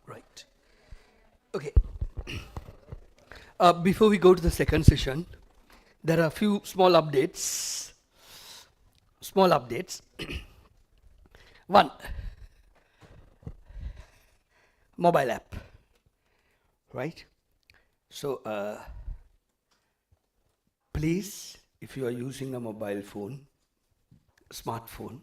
Right. Okay. Before we go to the second session, there are a few small updates. Small updates. One, mobile app. Right. So, please, if you are using a mobile phone, smartphone,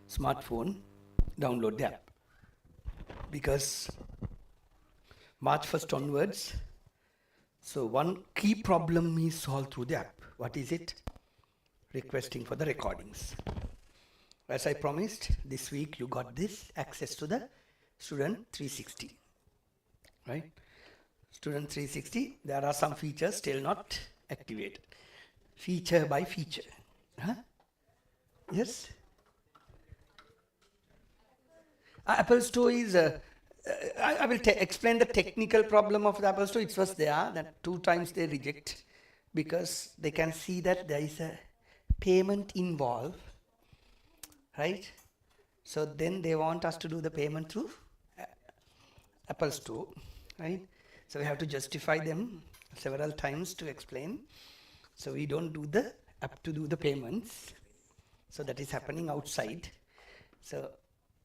smartphone, download the app, because March 1st onwards, so one key problem is solved through the app. What is it? Requesting for the recordings. As I promised, this week you got this access to the Student 360, right? Student 360, there are some features still not activated. Feature by feature. Huh? Yes? Apple Store is, I will explain the technical problem of the Apple Store. It was there that 2 times they reject because they can see that there is a payment involved, right? So then they want us to do the payment through Apple Store, right? So we have to justify them several times to explain. So we don't do the app to do the payments. So that is happening outside. So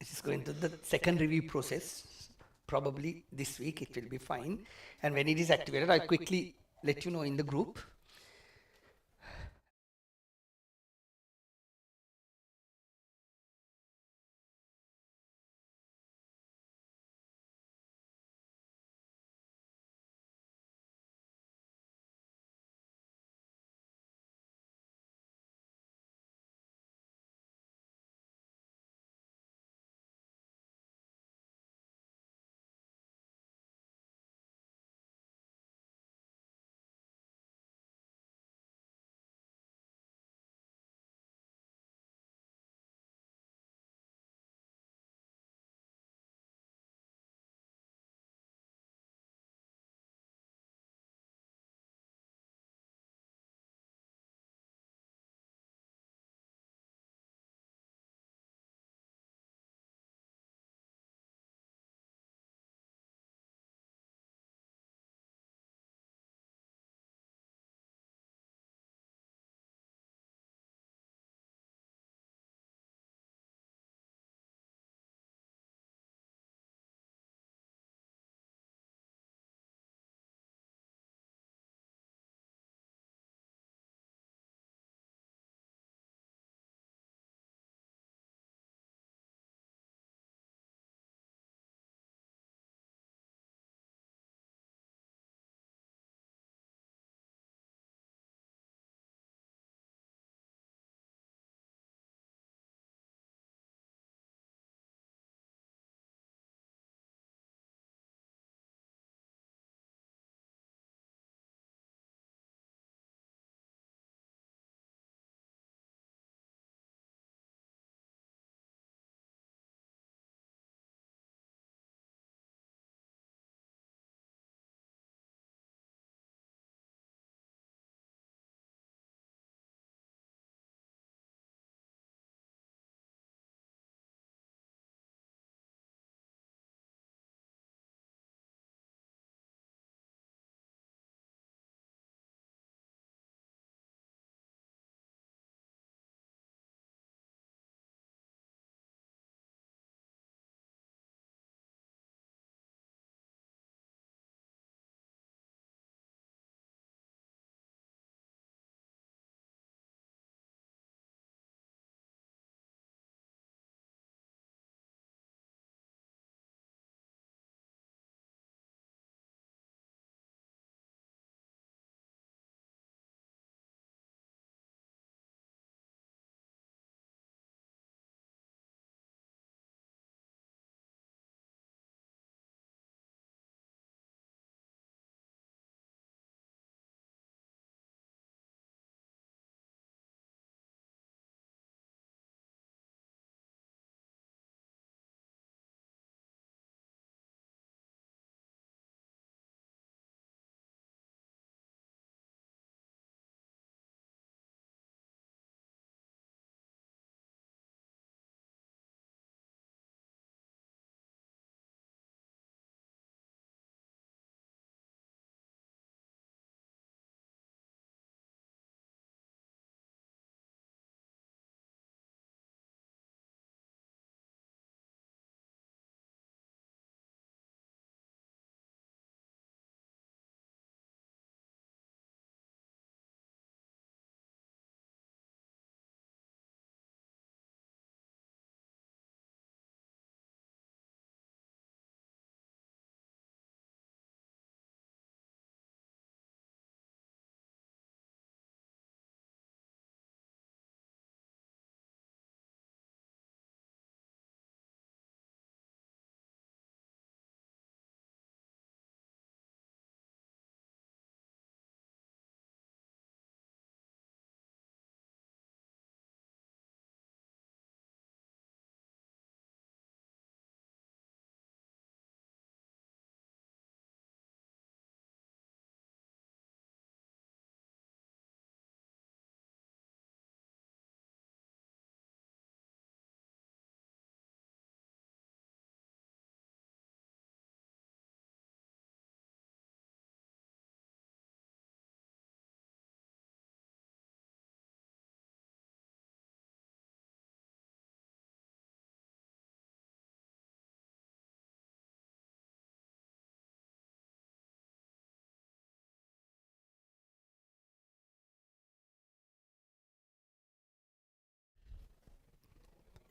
it is going to the second review process. Probably this week it will be fine. And when it is activated, I'll quickly let you know in the group.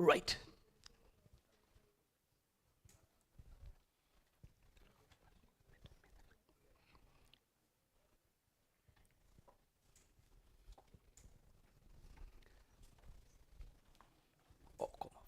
Right. Oh, come on.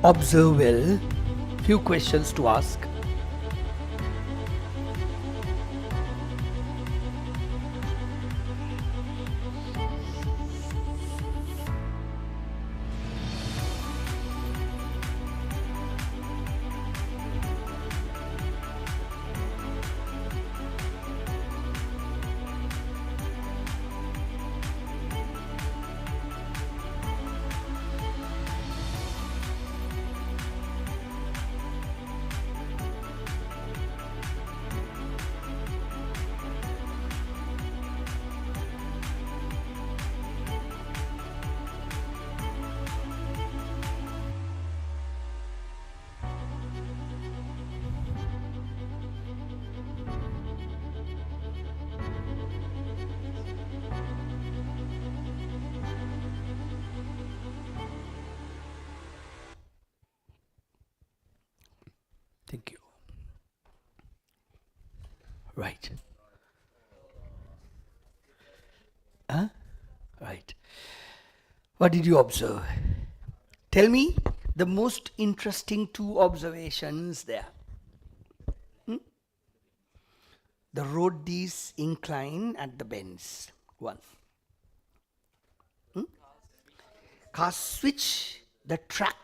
Observe well. Few questions to ask. Thank you. Right. Huh? Right. What did you observe? Tell me the most interesting two observations there. The road is incline at the bends. One. Cars switch the track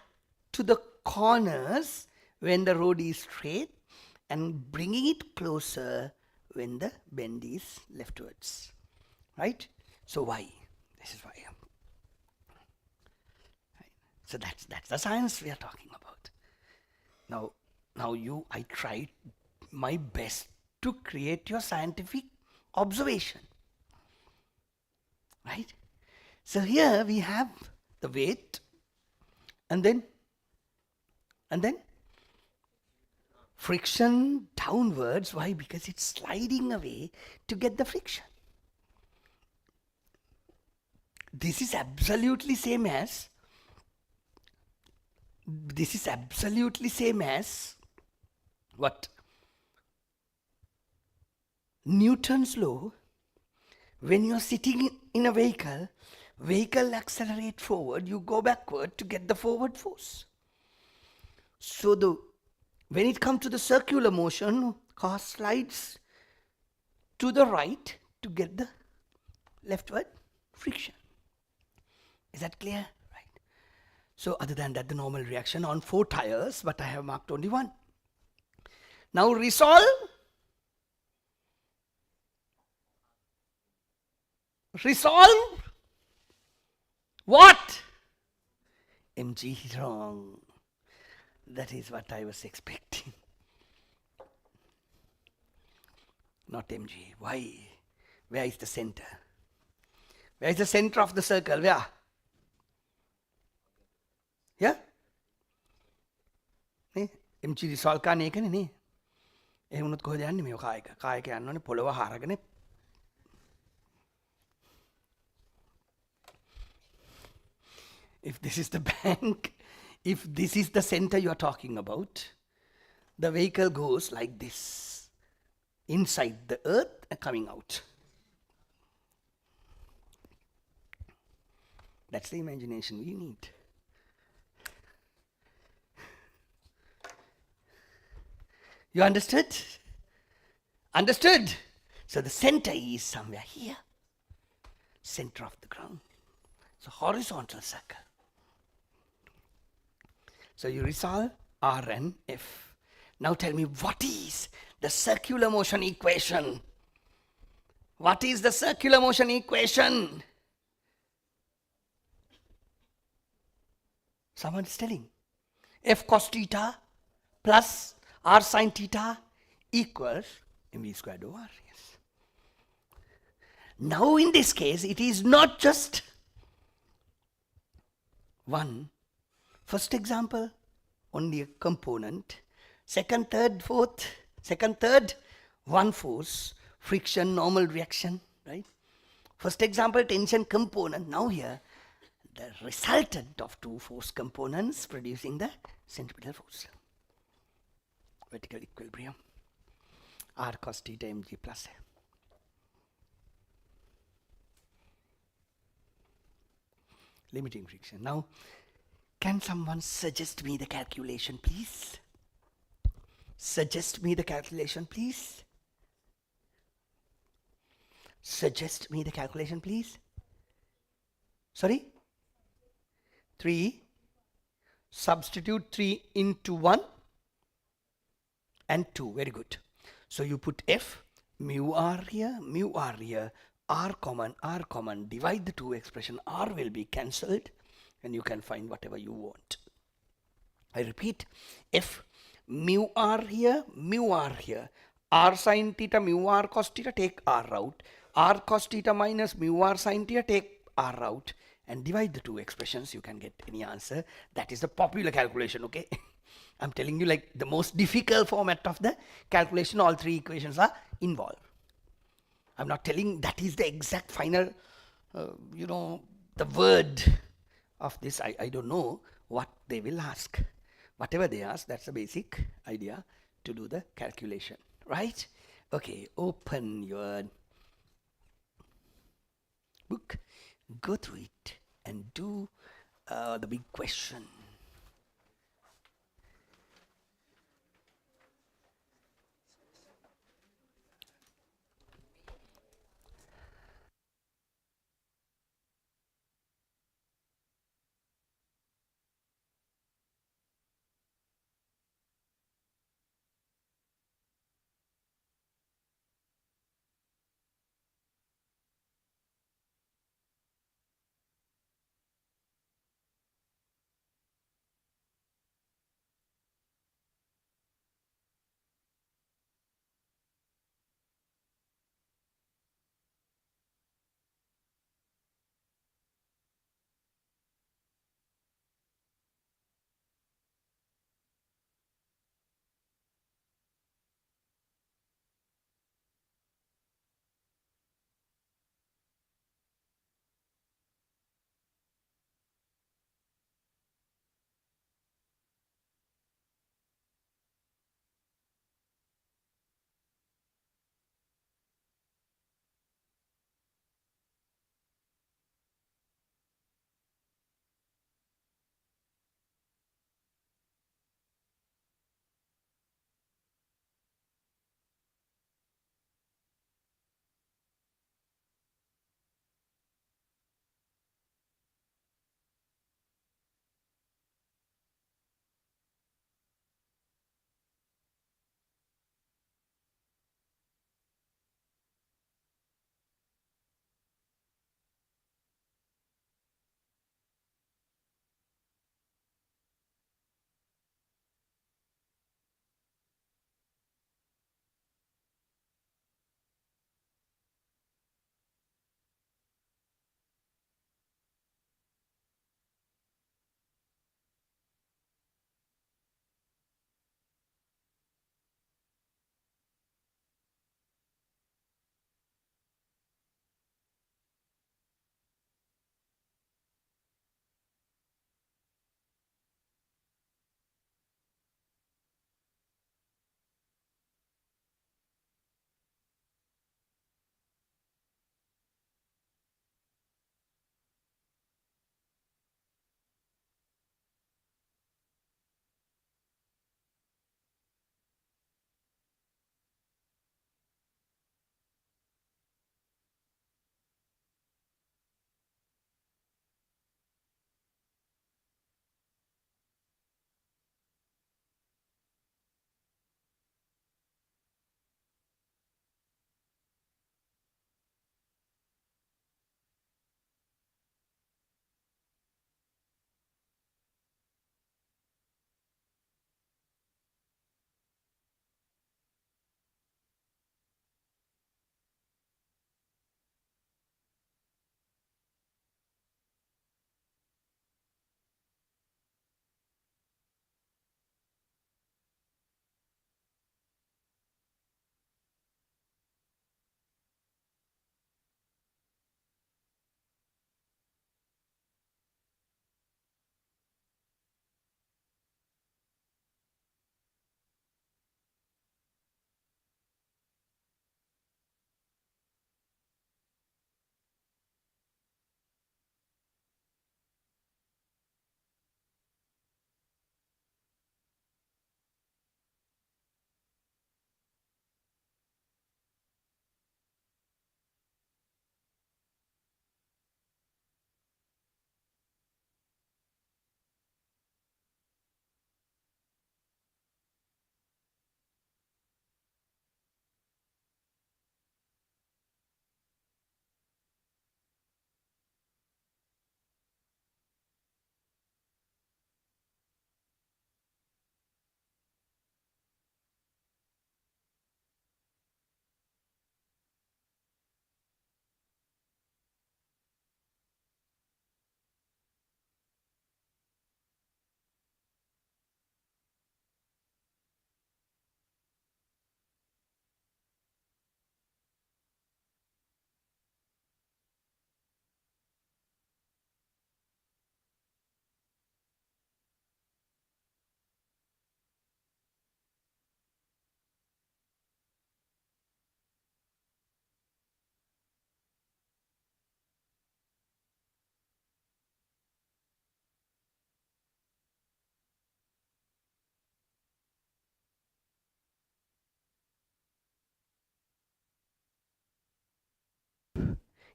to the corners when the road is straight and bringing it closer when the bend is leftwards. Right? So why? This is why. Right. So that's the science we are talking about. Now I tried my best to create your scientific observation. Right? So here we have the weight and then friction downwards. Why? Because it's sliding away to get the friction. This is absolutely same as what? Newton's law. When you're sitting in a vehicle accelerate forward, you go backward to get the forward force. So when it comes to the circular motion, car slides to the right to get the leftward friction. Is that clear? Right. So other than that, the normal reaction on 4 tires, but I have marked only 1. Now resolve. Resolve what? MG wrong. That is what I was expecting. Not MG. Why? Where is the center? Where is the center of the circle? Where? Yeah? MG resolve කරන්නේ ඒකනේ නේ. එහෙම වුණොත් කොහෙද යන්නේ මේ කායක? කායක යන්නෝනේ පොළව හරගෙන. If this is the bank, if this is the center you are talking about, the vehicle goes like this, inside the earth and coming out. That's the imagination we need. You understood? Understood? So the center is somewhere here, center of the ground. So horizontal circle. So you resolve R and F. Now tell me, what is the circular motion equation? What is the circular motion equation? Someone is telling. F cos theta plus R sin theta equals mv squared over r. Yes. Now in this case, it is not just one. First example, only a component. Second, third, fourth. Second, third, one force, friction, normal reaction, right? First example, tension component. Now here, the resultant of two force components producing the centripetal force. Vertical equilibrium. R cos theta mg plus A. Limiting friction. Now, can someone suggest me the calculation, please? Suggest me the calculation, please. Suggest me the calculation, please. Sorry? 3. Substitute 3 into 1 and 2. Very good. So you put F, mu r here, r common, divide the two expression, r will be cancelled and you can find whatever you want. I repeat, F, mu r here, r sin theta, mu r cos theta, take r out, r cos theta minus mu r sin theta, take r out, and divide the two expressions, you can get any answer. That is the popular calculation, okay? I'm telling you, like, the most difficult format of the calculation, all three equations are involved. I'm not telling that is the exact final, the word of this. I don't know what they will ask. Whatever they ask, that's the basic idea to do the calculation, right? Okay, open your book, go through it, and do the big question.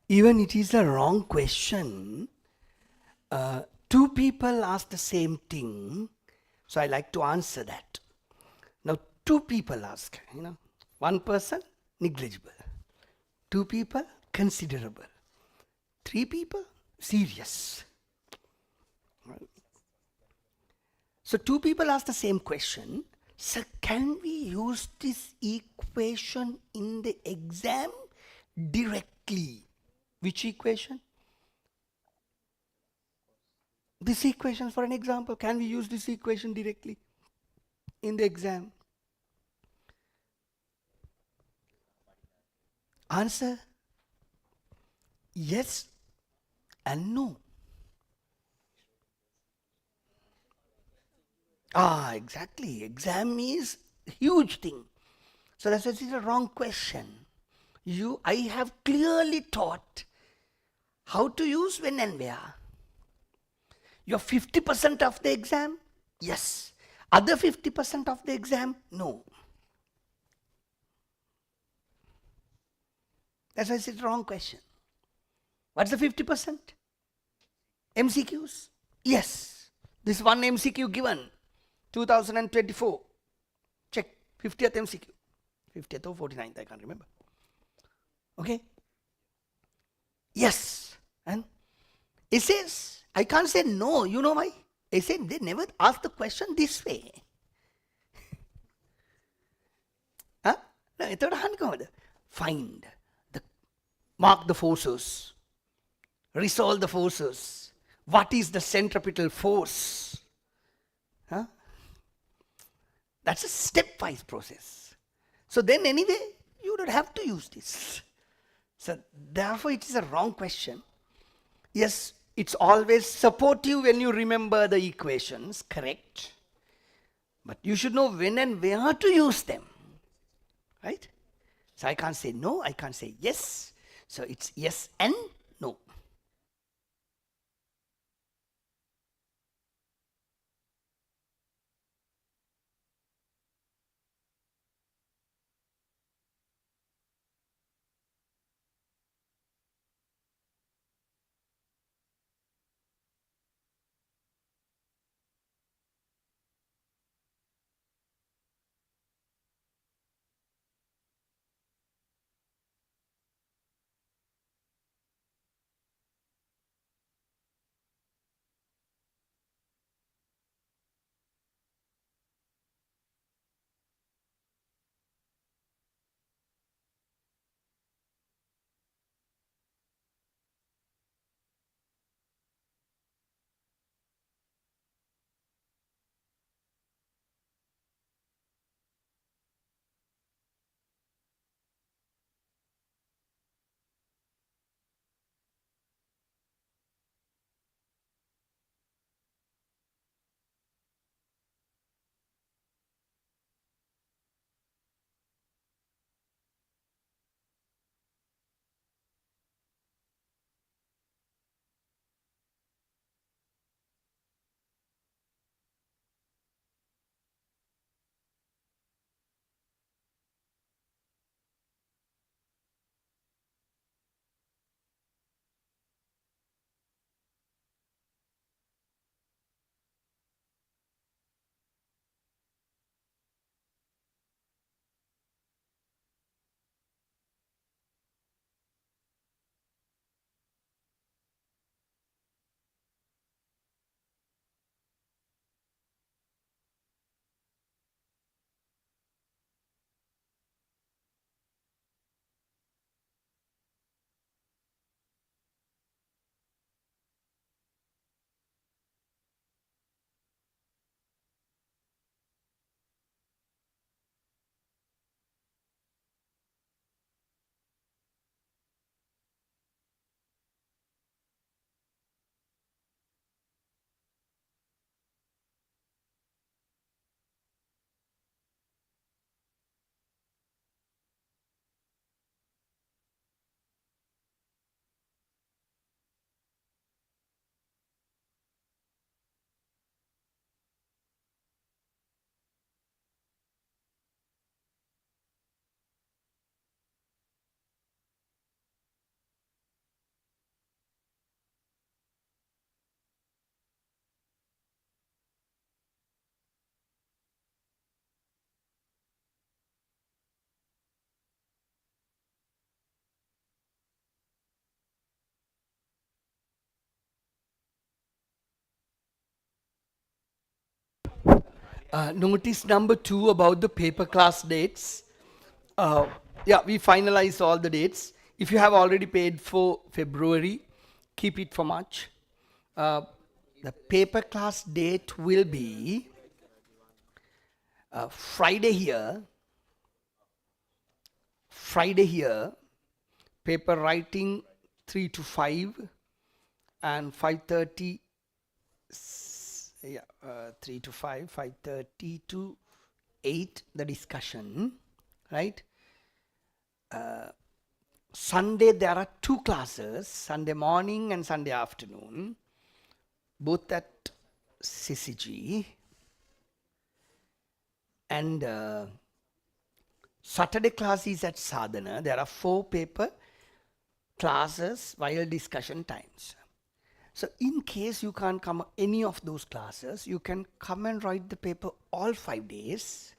Even it is a wrong question. Two people ask the same thing, so I like to answer that. Now, two people ask, one person negligible, two people considerable, three people serious. So, two people ask the same question. So, can we use this equation in the exam directly? Which equation? This equation, for an example, can we use this equation directly in the exam? Answer yes and no. Exactly. Exam is huge thing. So that's why it's a wrong question. I have clearly taught how to use when and where. You're 50% of the exam? Yes. Other 50% of the exam? No. That's why it's a wrong question. What's the 50%? MCQs? Yes. This one MCQ given, 2024. Check. 50th MCQ. 50th or 49th, I can't remember. Okay? Yes. And essays, I can't say no. You know why? Essay, they never ask the question this way. Huh? No, find the mark the forces, resolve the forces. What is the centripetal force? Huh? That's a stepwise process. So then anyway, you don't have to use this. So therefore it is a wrong question. Yes, it's always supportive when you remember the equations, correct? But you should know when and where to use them, right? So I can't say no, I can't say yes. So it's yes and no. Notice number 2 about the paper class dates. Yeah, we finalized all the dates. If you have already paid for February, keep it for March. The paper class date will be Friday here, paper writing 3 to 5 and 5:30, 3 to 5, 5:30 to 8, the discussion, right? Sunday there are 2 classes, Sunday morning and Sunday afternoon, both at CCG. And Saturday class is at Sadhana. There are 4 paper classes while discussion times. So in case you can't come any of those classes, you can come and write the paper all 5 days.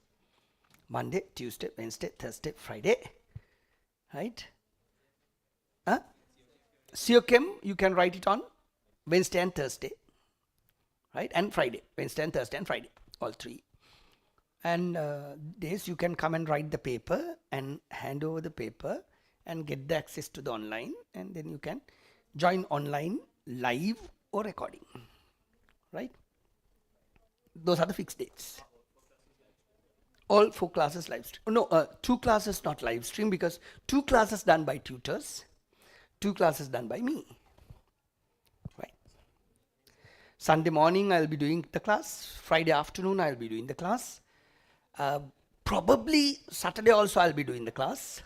Monday, Tuesday, Wednesday, Thursday, Friday. Right? COChem, you can write it on Wednesday and Thursday. Right? And Friday. Wednesday and Thursday and Friday. All 3. And days you can come and write the paper and hand over the paper and get the access to the online, and then you can join online live or recording, right? Those are the fixed dates. All 4 classes live stream. No, 2 classes not live stream, because 2 classes done by tutors, 2 classes done by me, right? Sunday morning I'll be doing the class. Friday afternoon I'll be doing the class. Probably Saturday also I'll be doing the class.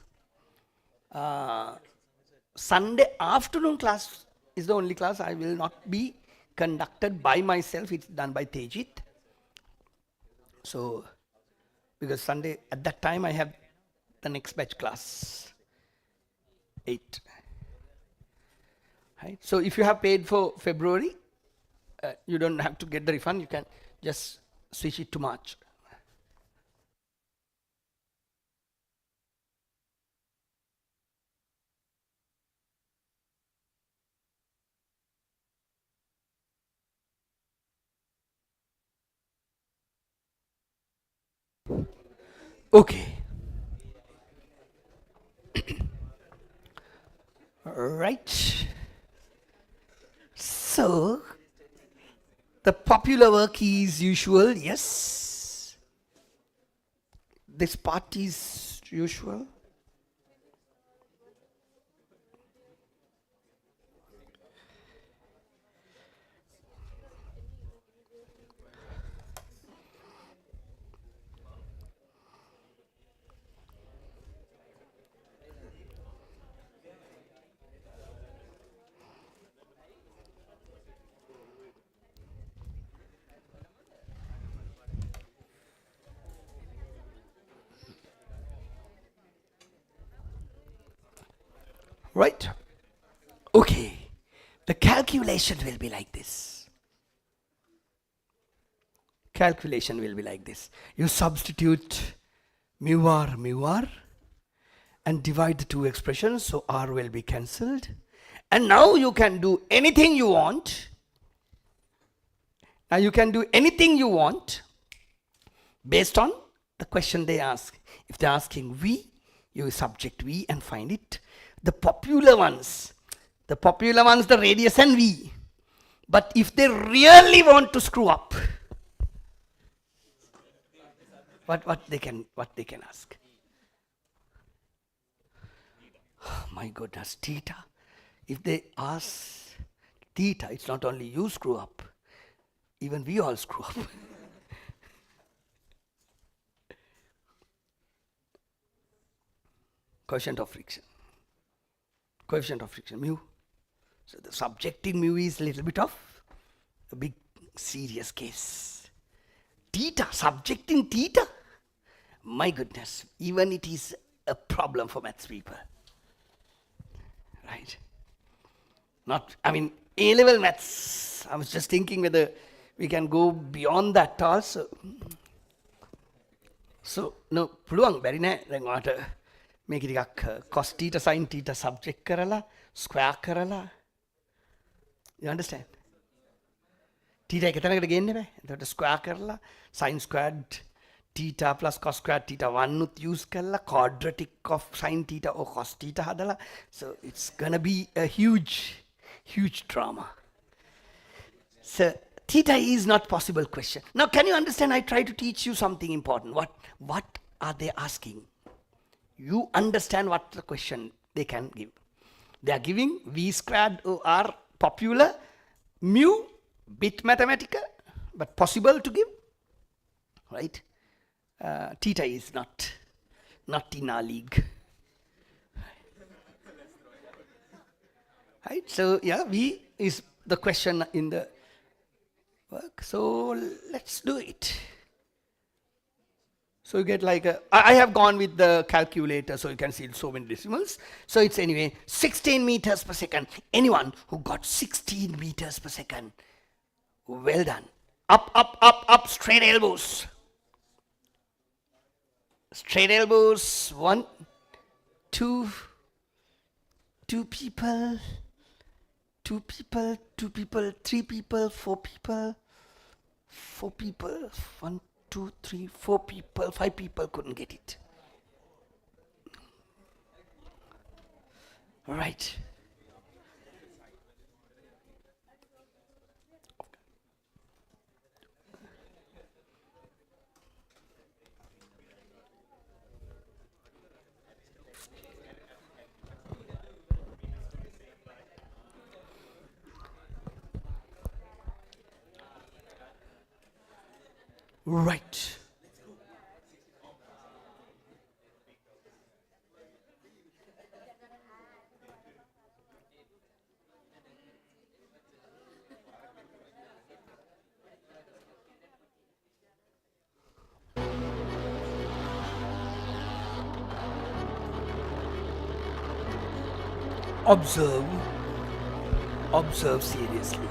Sunday afternoon class is the only class I will not be conducted by myself. It's done by Tejit. So, because Sunday at that time I have the next batch class, 8. Right? So if you have paid for February, you don't have to get the refund. You can just switch it to March. Okay. Right. So, the popular work is usual, yes. This part is usual. Right? Okay. The calculation will be like this. Calculation will be like this. You substitute mu r, and divide the 2 expressions, so r will be cancelled. And now you can do anything you want. Now you can do anything you want based on the question they ask. If they're asking V, you subject V and find it. The popular ones, the radius and V. But if they really want to screw up, what they can ask? Oh my goodness, theta. If they ask theta, it's not only you screw up, even we all screw up. Coefficient of friction, mu. So the subjecting mu is a little bit of a big serious case. Theta, subjecting theta. My goodness, even it is a problem for maths people. Right? A-level maths, I was just thinking whether we can go beyond that also. So, no, පුළුවන් බැරි නෑ දැන් ඔයාට මේක ටිකක් cos theta sin theta subject කරලා square කරලා. You understand? theta එක තැනකට ගේන්න බෑ. එතකොට ස්ක්වයර් කරලා sin squared theta plus cos squared theta 1 උත් use කරලා quadratic of sin theta or cos theta හදලා. So it's gonna be a huge drama. So theta is not possible question. Now can you understand, I try to teach you something important. What are they asking? You understand what the question they can give. They are giving v squared or popular, mu, bit mathematical, but possible to give, right? Theta is not in our league. Right? So yeah, v is the question in the work. So let's do it. So you get like I have gone with the calculator, so you can see so many decimals. So it's anyway 16 meters per second. Anyone who got 16 meters per second, well done. Up, straight elbows. Straight elbows. 1, 2, 2 people, 2 people, 2 people, 3 people, 4 people, 4 people, 1, 2, 3, 4 people, 5 people couldn't get it. Right. Right. Observe seriously.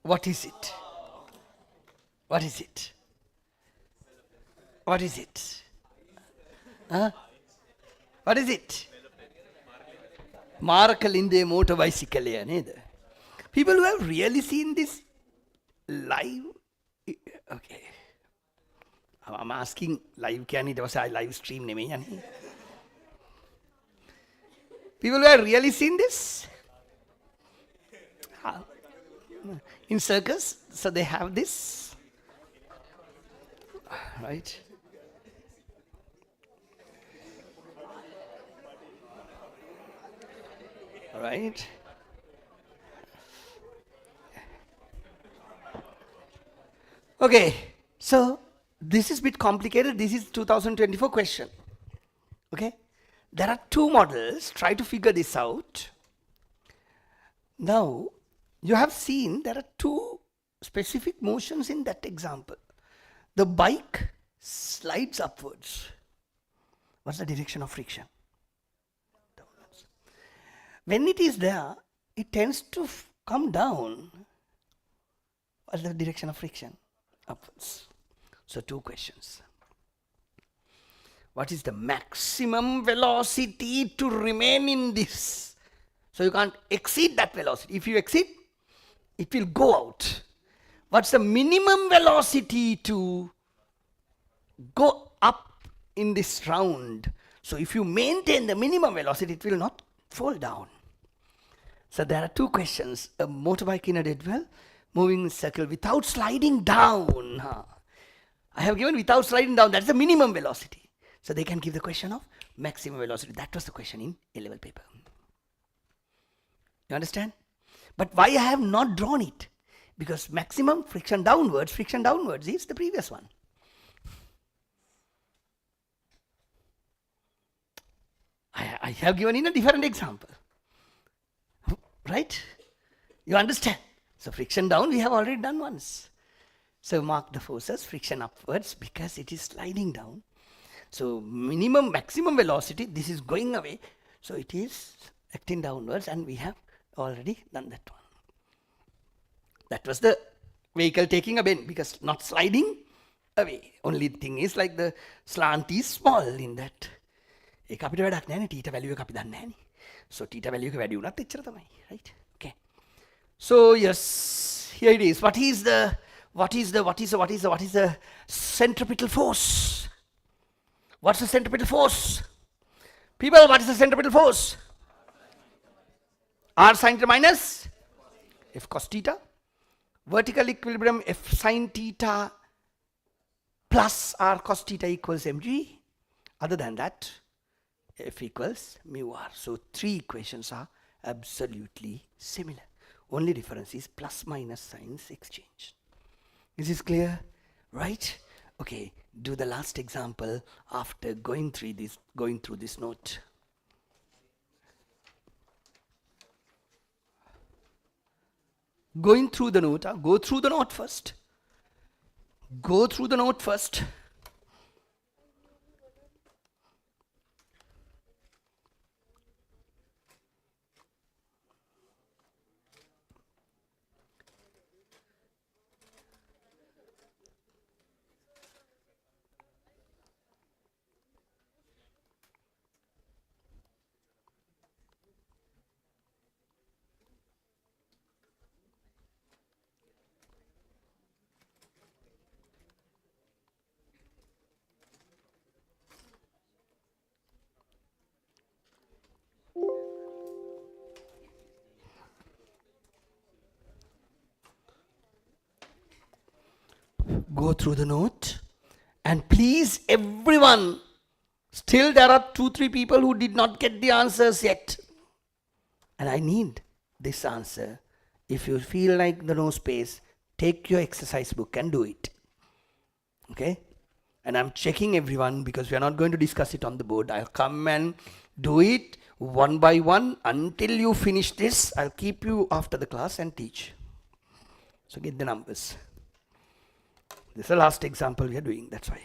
What is it? What is it? What is it? Huh? What is it? Markalinde motor bicycle neda. People who have really seen this live, okay. I'm asking live can it was a live stream name. People who have really seen this in circus, so they have this, right? Right? Okay, so this is a bit complicated. This is 2024 question. Okay, there are two models. Try to figure this out. Now, you have seen there are two specific motions in that example. The bike slides upwards. What's the direction of friction? Downwards. When it is there, it tends to come down. What's the direction of friction? Upwards. So, two questions. What is the maximum velocity to remain in this? So, you can't exceed that velocity. If you exceed, it will go out. What's the minimum velocity to go up in this round? So, if you maintain the minimum velocity, it will not fall down. So, there are two questions. A motorbike in a dead well, moving in a circle without sliding down. I have given without sliding down, that's the minimum velocity. So, they can give the question of maximum velocity. That was the question in A-level paper. You understand? But why I have not drawn it? Because maximum friction downwards is the previous one. I have given in a different example. Right? You understand? So friction down we have already done once. So mark the forces, friction upwards because it is sliding down. So maximum velocity, this is going away. So it is acting downwards and we have already done that one. That was the vehicle taking a bend because not sliding away. Only thing is like the slant is small in that. ඒක අපිට වැඩක් නැහැ නේ θ value එක අපි දන්නේ නැහැ නේ. So θ value එක වැඩි වුණත් එච්චර තමයි, right? Okay. So yes, here it is. What is the centripetal force? What's the centripetal force? People, what is the centripetal force? R sin theta minus F cos theta. Vertical equilibrium F sin theta plus R cos theta equals mg. Other than that, F equals mu r. So three equations are absolutely similar. Only difference is plus minus signs exchange. Is this clear? Right? Okay, do the last example after going through this note. Going through the note, go through the note first. Go through the note first. Go through the note and please everyone, still there are 2-3 people who did not get the answers yet and I need this answer. If you feel like the no space, take your exercise book and do it. Okay? And I'm checking everyone because we are not going to discuss it on the board. I'll come and do it one by one until you finish this. I'll keep you after the class and teach. So get the numbers. This is the last example we are doing, that's why.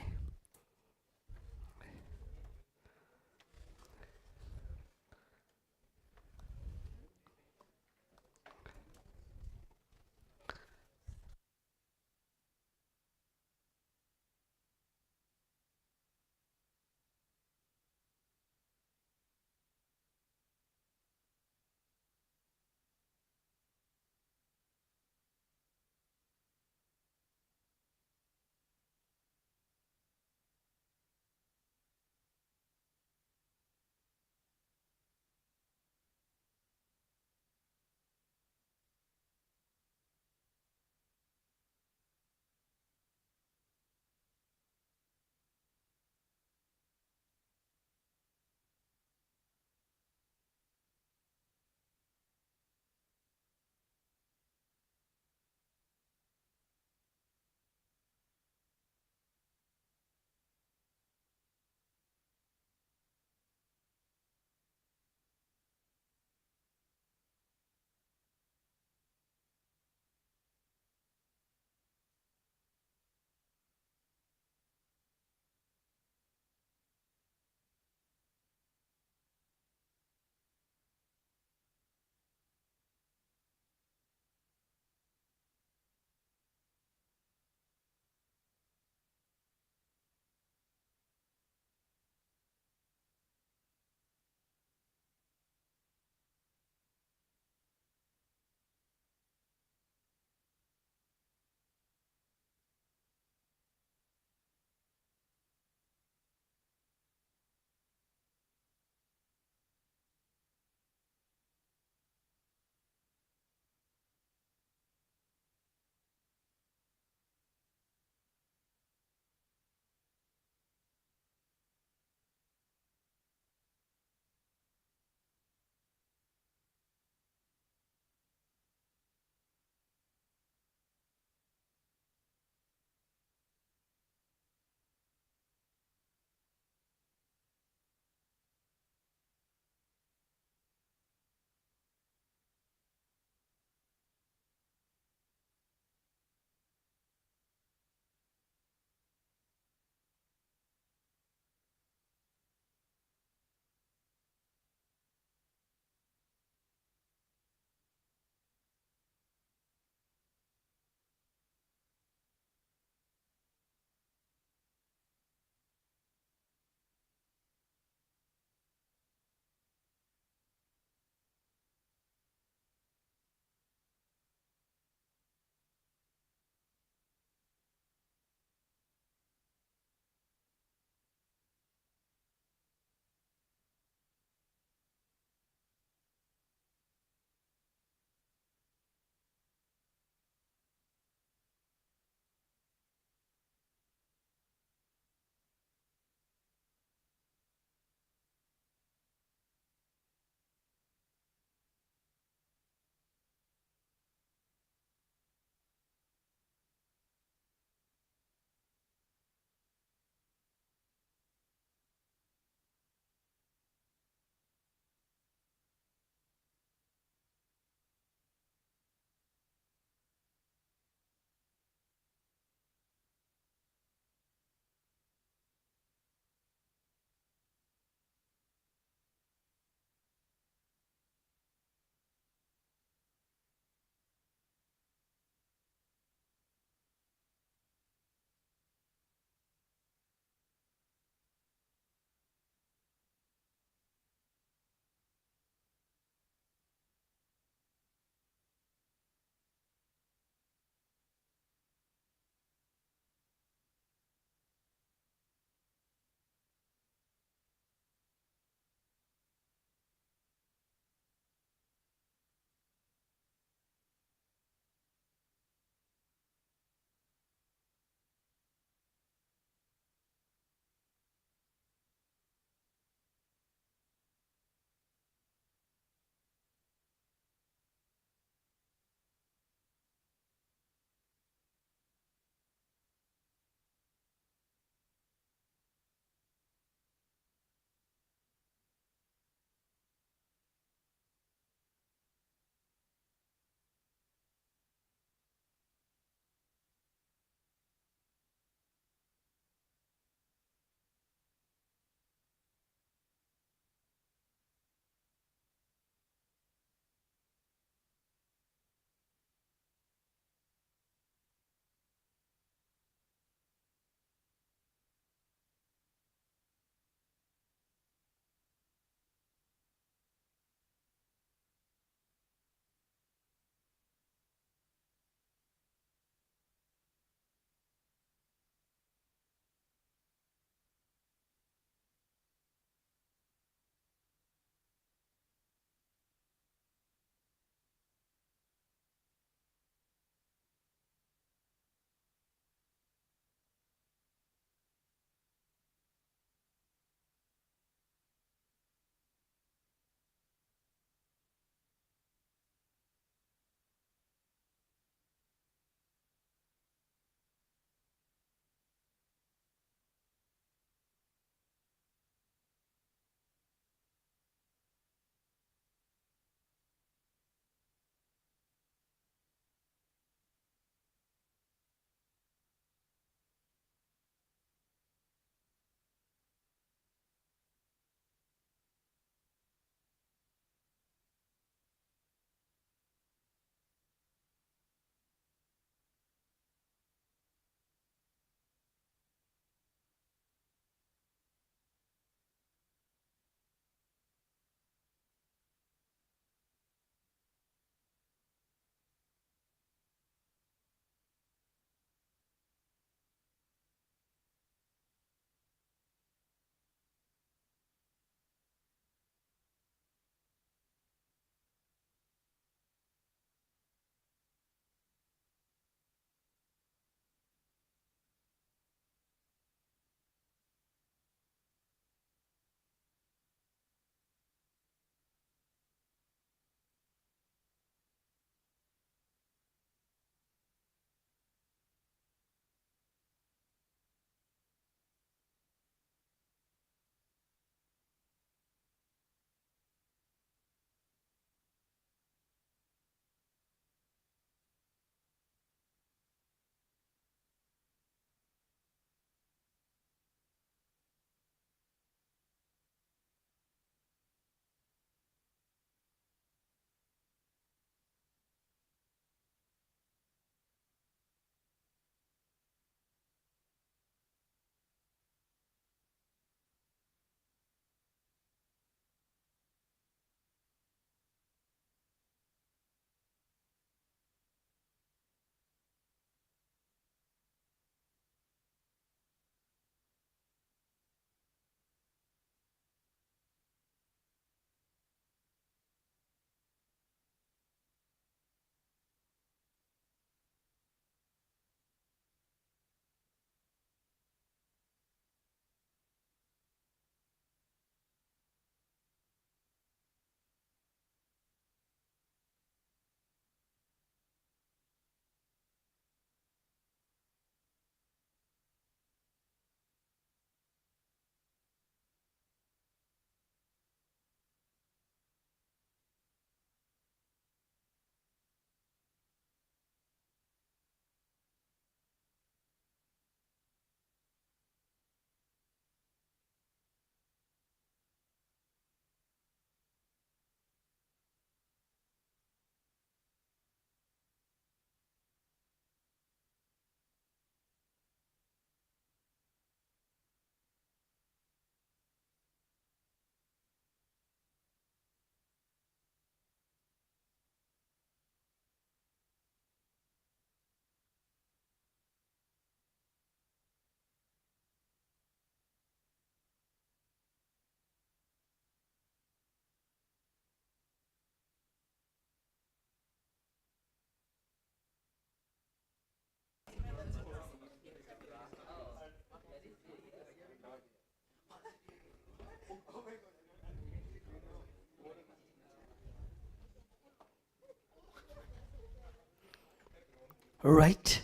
Right.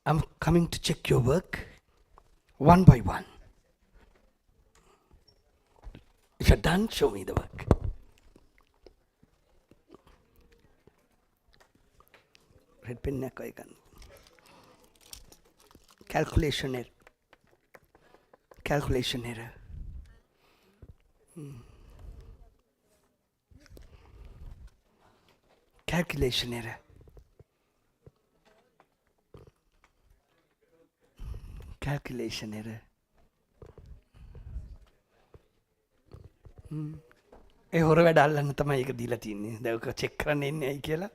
I'm coming to check your work one by one. If you're done, show me the work. Red pen na koi gan. Calculation error. Calculation error. Calculation error. Calculation error. ඒ හොර වැඩ අල්ලන්න තමයි ඒක දීලා තින්නේ. දැන් ඔක check කරන්න එන්නේ ඇයි කියලා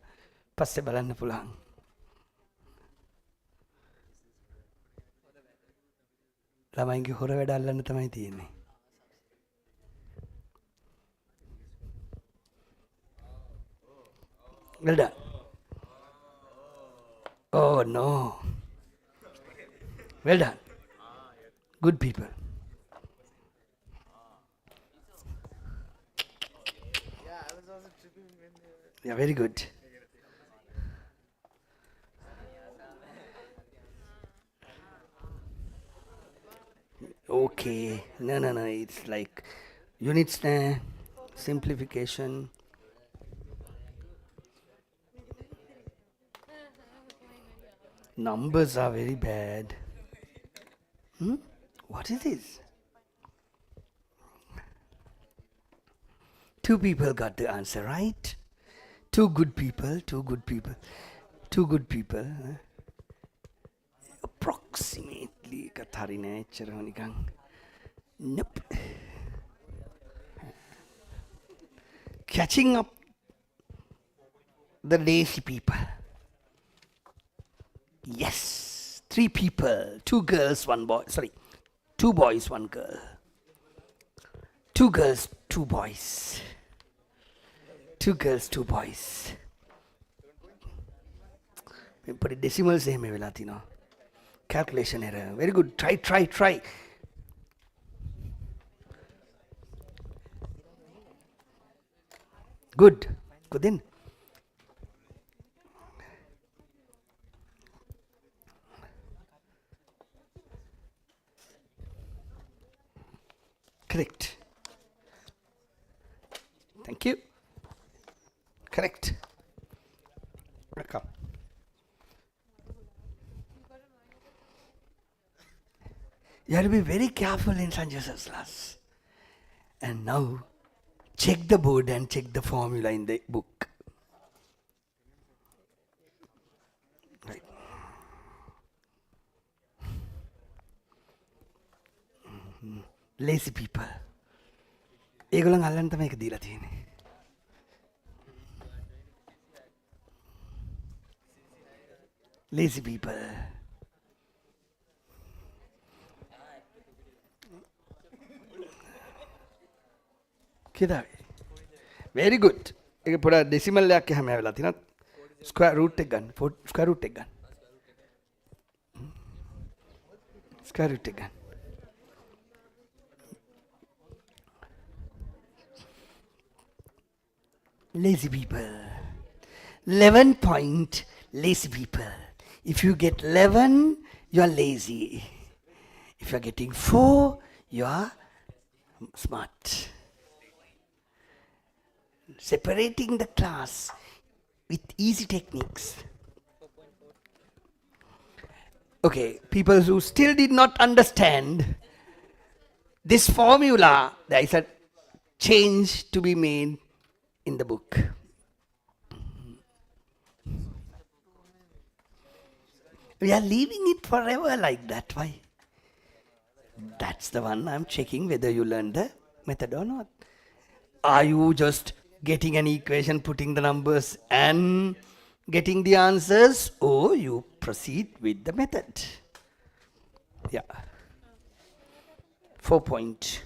පස්සේ බලන්න පුළුවන්. ළමයින්ගේ හොර වැඩ අල්ලන්න තමයි තියෙන්නේ. Well done. Oh no. Well done. Good people. Yeah, very good. Okay. No. It's like units, simplification. Numbers are very bad. What is this? Two people got the answer right. Two good people. Approximately kathari nature nikan. Nope. Catching up the lazy people. Yes. 3 people. 2 girls, 1 boy. Sorry. 2 boys, 1 girl. 2 girls, 2 boys. 2 girls, 2 boys. Put it decimals එහෙම වෙලා තිනවා. Calculation error. Very good. Try. Good then. Correct. Thank you. Correct. Welcome. You have to be very careful in Sanjeewa's class. And now, check the board and check the formula in the book. Right. Lazy people. ඒගොල්ලන් අල්ලන්න තමයි එක දීලා තියෙන්නේ. Lazy people. Very good. ඒක පොඩ decimal එකක් එහෙම ඇවිල්ලා තිනවා. ස්ක්වයර් රූට් එක ගන්න. ස්ක්වයර් රූට් එක ගන්න. ස්ක්වයර් රූට් එක ගන්න. Lazy people. 11 point lazy people. If you get 11, you are lazy. If you are getting 4, you are smart. Separating the class with easy techniques. Okay, people who still did not understand this formula, there is a change to be made in the book. We are leaving it forever like that. Why? That's the one I'm checking whether you learned the method or not. Are you just getting an equation, putting the numbers and getting the answers, or you proceed with the method? Yeah. 4 point.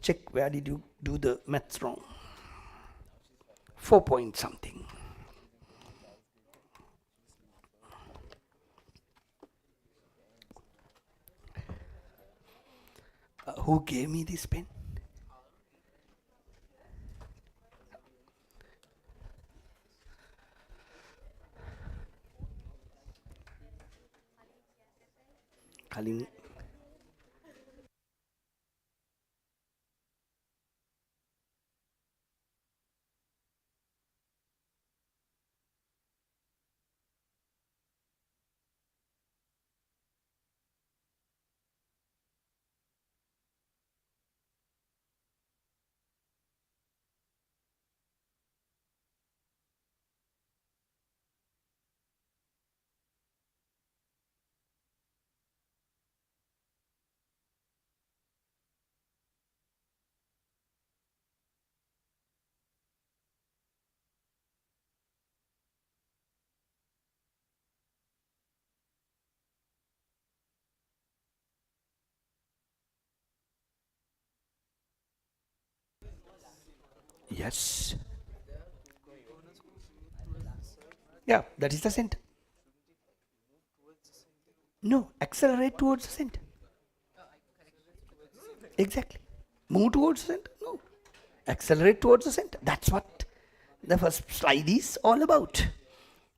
Check where did you do the maths wrong. 4 point something. Who gave me this pen? කලින් yes. Yeah, that is the center. No, accelerate towards the center. Exactly. Move towards the center. No. Accelerate towards the center. That's what the first slide is all about.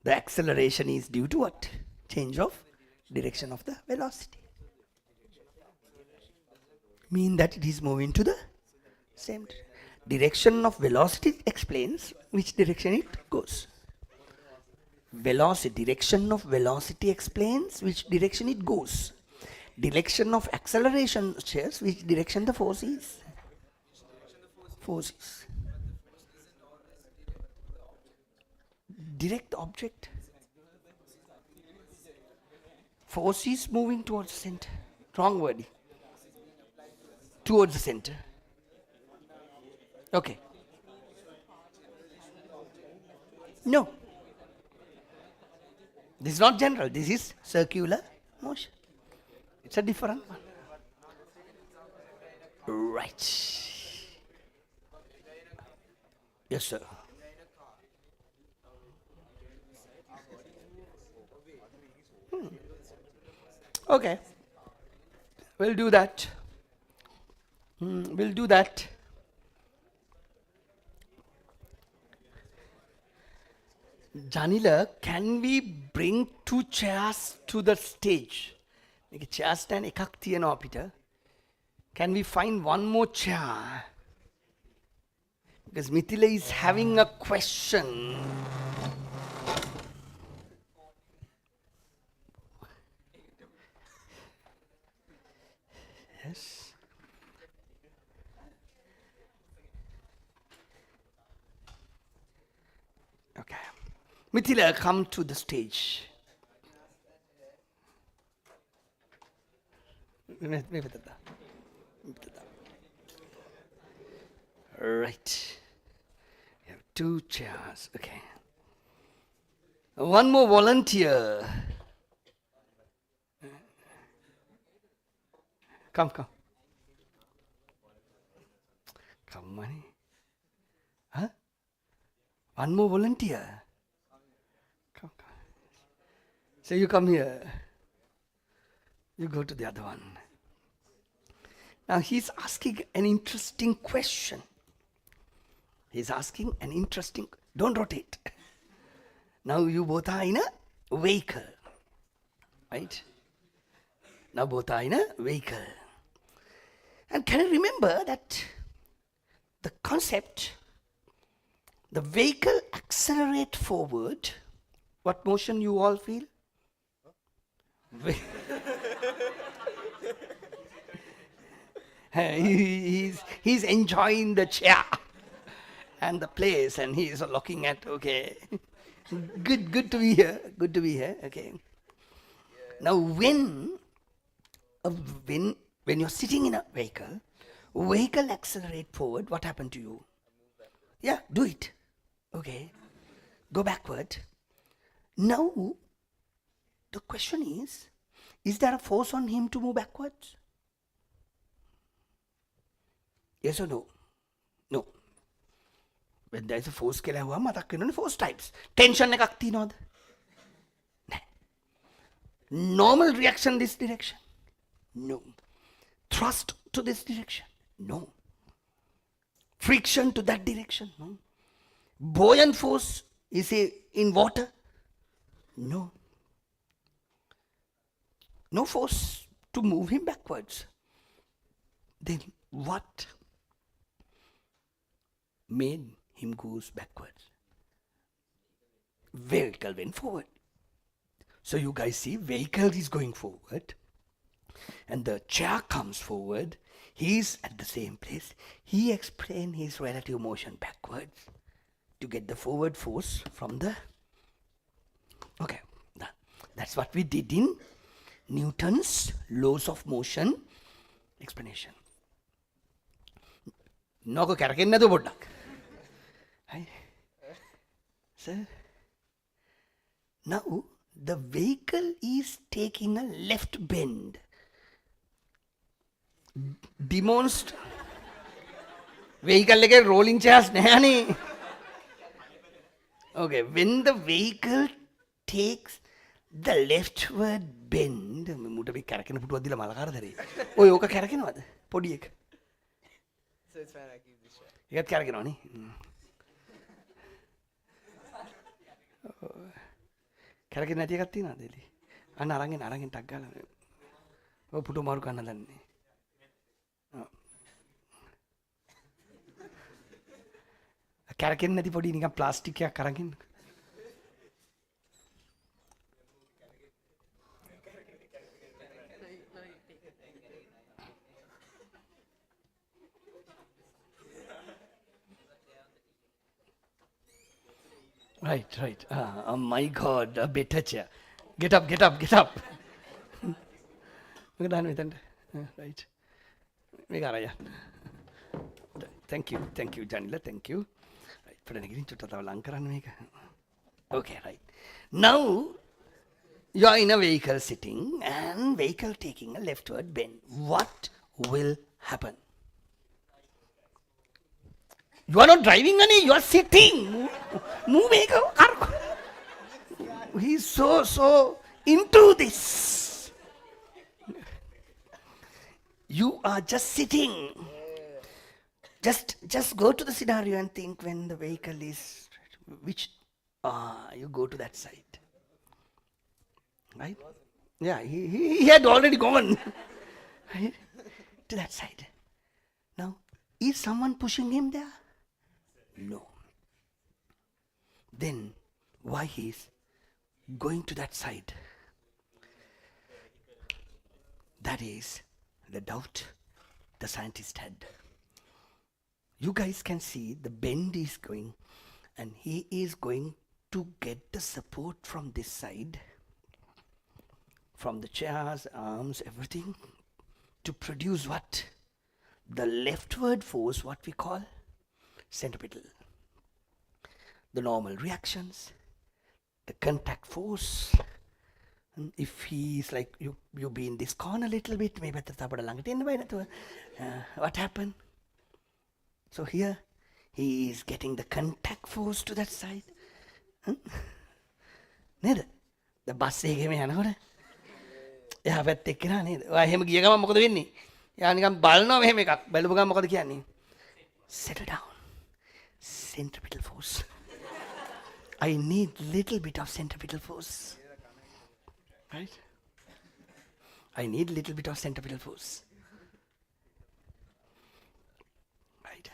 The acceleration is due to what? Change of direction of the velocity. Mean that it is moving to the same direction of velocity explains which direction it goes. Velocity, direction of velocity explains which direction it goes. Direction of acceleration shares which direction the force is. Force is. Direct object. Force is moving towards the center. Wrong word. Towards the center. Okay. No. This is not general. This is circular motion. It's a different one. Right. Yes, sir. Okay. We'll do that. We'll do that. Janila, can we bring 2 chairs to the stage? Like a chair stand එකක් තියෙනවා අපිට. Can we find one more chair? Because Mithila is having a question. Yes. Okay. Mithila, come to the stage. Right. You have 2 chairs. Okay. One more volunteer. Come. Come, money. Huh? One more volunteer. Come. So you come here. You go to the other one. Now he's asking an interesting question. Don't rotate. Now you both are in a vehicle. Right? Now both are in a vehicle. And can you remember that the concept, the vehicle accelerate forward, what motion you all feel? He's enjoying the chair and the place, and he's looking at, okay, good to be here, okay. Now when you're sitting in a vehicle accelerate forward, what happened to you? Yeah, do it. Okay, go backward. Now the question is there a force on him to move backwards? Yes or no? No. When there is a force කියලා හුවා මතක් වෙනවනේ force types. Tension එකක් තියනවද? නැහැ. Normal reaction this direction? No. Thrust to this direction? No. Friction to that direction? No. Buoyant force is in water? No. No force to move him backwards. Then what made him goes backwards? Vehicle went forward. So you guys see, vehicle is going forward and the chair comes forward. He is at the same place. He explained his relative motion backwards to get the forward force from the... Okay, that's what we did in Newton's laws of motion explanation. Noko karakenna du poddak. Right? Sir, now the vehicle is taking a left bend. Vehicle like a rolling chairs nahane. Okay, when the vehicle takes the leftward bend, muta be karakena putuwak dila mala kara dare. Oy oka karakenawada? Podi එක. So it's fine, I keep this shot. ඒකත් කැරකෙනවා නේ. කැරකෙන්නේ නැති එකක් තියෙනවද එලි? අන්න අරගෙන ටක් ගාලා. ඔය පුටු මාරු කන්න දන්නේ. කැරකෙන්නේ නැති පොඩි නිකන් ප්ලාස්ටික් එකක් අරගෙන. Right. Oh my God, a better chair. Get up. Right. Thank you, Janila. Thank you. Right. Okay, right. Now, you are in a vehicle sitting and vehicle taking a leftward bend. What will happen? You are not driving, honey. You are sitting. Move. He's so into this. You are just sitting. Just go to the scenario and think when the vehicle is you go to that side. Right? Yeah, he had already gone. Right? To that side. Now, is someone pushing him there? No. Then why he is going to that side? That is the doubt the scientist had. You guys can see the bend is going and he is going to get the support from this side, from the chairs, arms, everything, to produce what? The leftward force, what we call centripetal. The normal reactions, the contact force. And if he is like, you be in this corner a little bit, maybe what happened? So here, he is getting the contact force to that side. Neda? The bus එකේම යනකොට එහා පැත්තේ එක්කෙනා නේද? ඔයා එහෙම ගිය ගමන් මොකද වෙන්නේ? එයා නිකන් බලනවා මෙහෙම එකක්. බැලුව ගමන් මොකද කියන්නේ? Settle down. Centripetal force. I need little bit of centripetal force. Right? I need little bit of centripetal force. Right?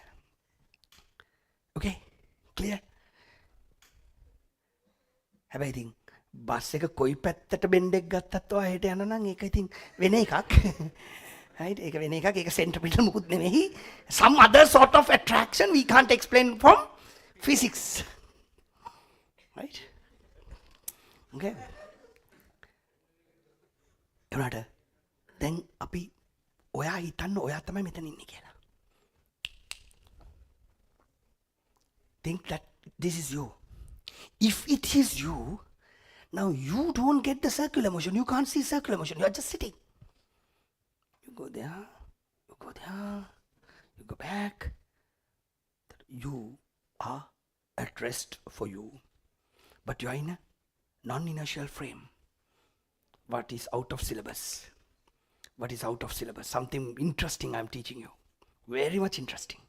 Okay? Clear? හැබැයි ඉතින් බස් එක කොයි පැත්තට බෙන්ඩෙක් ගත්තත් ඔයා හෙට යනවා නම් ඒක ඉතින් වෙන එකක්. Right? ඒක වෙන එකක්. ඒක centripetal මුකුත් නෙමෙයි. Some other sort of attraction we can't explain from physics. Right? Okay? එවනට දැන් අපි ඔයා හිතන්න ඔයා තමයි මෙතන ඉන්නේ කියලා. Think that this is you. If it is you, now you don't get the circular motion. You can't see circular motion. You are just sitting. You go there, you go there, you go back. You are at rest for you. But you are in a non-inertial frame. What is out of syllabus? What is out of syllabus? Something interesting I'm teaching you. Very much interesting.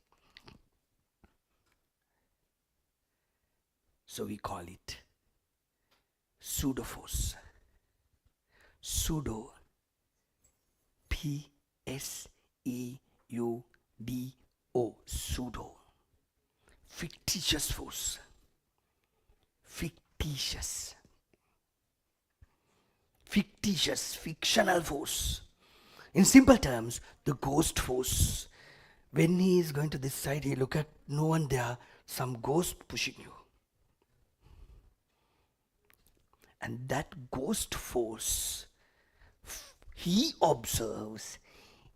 So we call it pseudo force. Pseudo Pseudo. Pseudo. Fictitious force. Fictitious. Fictitious, fictional force. In simple terms, the ghost force. When he is going to this side, he look at no one there, some ghost pushing you. And that ghost force he observes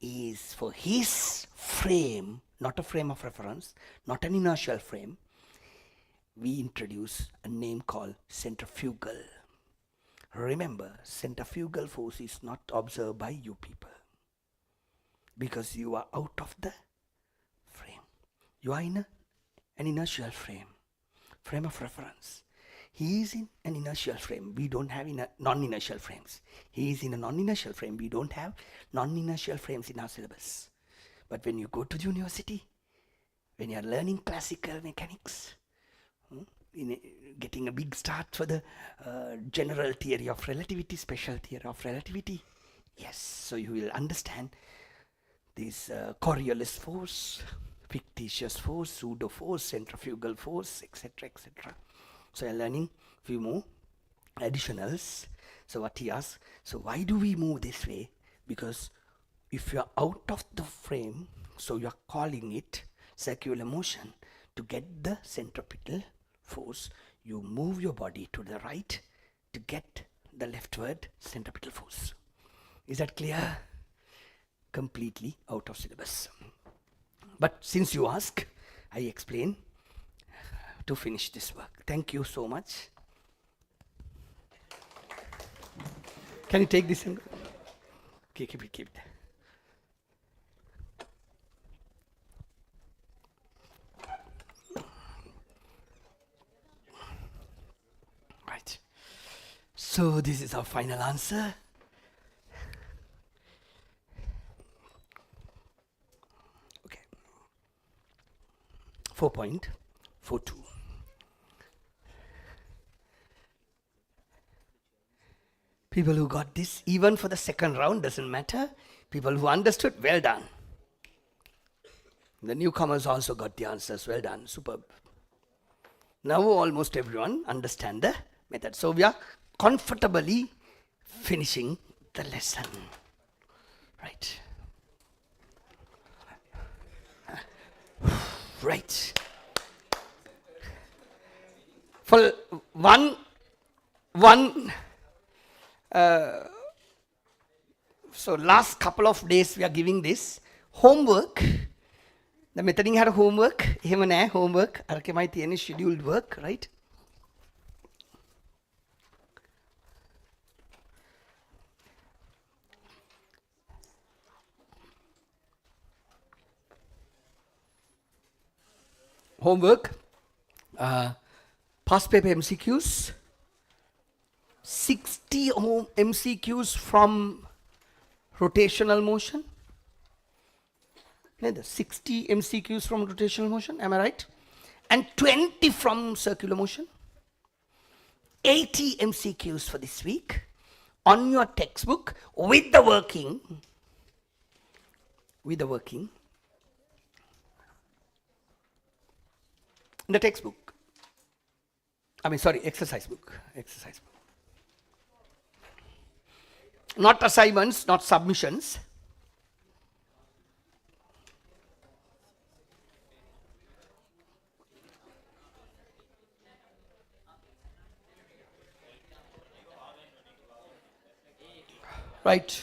is for his frame, not a frame of reference, not an inertial frame. We introduce a name called centrifugal. Remember, centrifugal force is not observed by you people because you are out of the frame. You are in an inertial frame of reference. He is in an inertial frame. We don't have non-inertial frames. He is in a non-inertial frame. We don't have non-inertial frames in our syllabus. But when you go to the university, when you are learning classical mechanics, getting a big start for the general theory of relativity, special theory of relativity, yes, so you will understand this Coriolis force, fictitious force, pseudo force, centrifugal force, etc., etc. So you're learning few more additionals. So what he asks, so why do we move this way? Because if you're out of the frame, so you're calling it circular motion, to get the centripetal force, you move your body to the right to get the leftward centripetal force. Is that clear? Completely out of syllabus. But since you ask, I explain to finish this work. Thank you so much. Can you take this and okay, keep it. Right. So this is our final answer. Okay. 4.42. People who got this, even for the second round, doesn't matter. People who understood, well done. The newcomers also got the answers, well done, superb. Now almost everyone understand the method. So we are comfortably finishing the lesson. Right. Right. For one so last couple of days we are giving this homework. The methoding had homework. Homework. Any scheduled work, right? Homework. Past paper MCQs. 60 MCQs from rotational motion. 60 MCQs from rotational motion, am I right? And 20 from circular motion. 80 MCQs for this week on your textbook with the working. In the textbook. Exercise book. Not assignments, not submissions. Right.